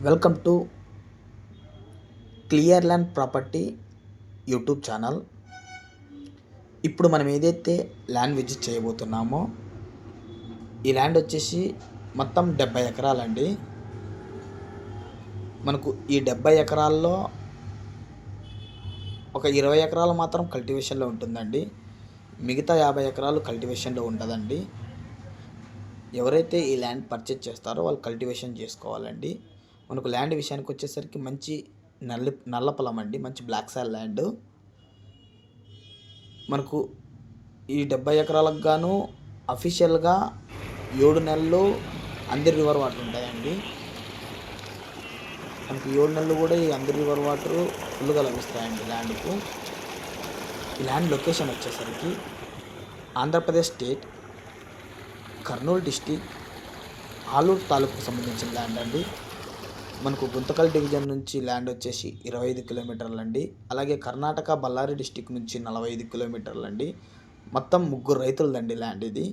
Welcome to clear land property YouTube channel. ఇప్పుడు మనం ఏదైతే ల్యాండ్ విజిట్ చేయబోతున్నామో ఈ ల్యాండ్ వచ్చేసి మొత్తం 70 ఎకరాలండి. మనకు ఈ 70 ఎకరాల్లో ఒక 20 ఎకరాలు మాత్రం కల్టివేషన్లో ఉంటుందండి. మిగతా 50 ఎకరాలు కల్టివేషన్లో ఉండదండి. ఎవరైతే ఈ ల్యాండ్ పర్చేజ్ చేస్తారో వాళ్ళు కల్టివేషన్ చేసుకోవాలండి. మనకు ల్యాండ్ విషయానికి వచ్చేసరికి మంచి నల్ల పొలం అండి, మంచి బ్లాక్ సాయిల్ ల్యాండ్. మనకు ఈ 70 ఎకరాలకు గాను అఫీషియల్గా 7 నెలలు అందరి రివర్ వాటర్ ఉంటాయండి. మనకు 7 నెలలు కూడా ఈ అందరి రివర్ వాటర్ ఫుల్గా లభిస్తాయండి ల్యాండ్కు. ఈ ల్యాండ్ లొకేషన్ వచ్చేసరికి ఆంధ్రప్రదేశ్ స్టేట్, కర్నూలు డిస్టిక్, ఆలూరు తాలూకు సంబంధించిన ల్యాండ్ అండి. మనకు గుంతకల్ డివిజన్ నుంచి ల్యాండ్ వచ్చేసి 25 కిలోమీటర్లు అండి. అలాగే కర్ణాటక బళ్ళారి డిస్టిక్ నుంచి 45 కిలోమీటర్లు అండి. మొత్తం 3 రైతులదండి ల్యాండ్ ఇది.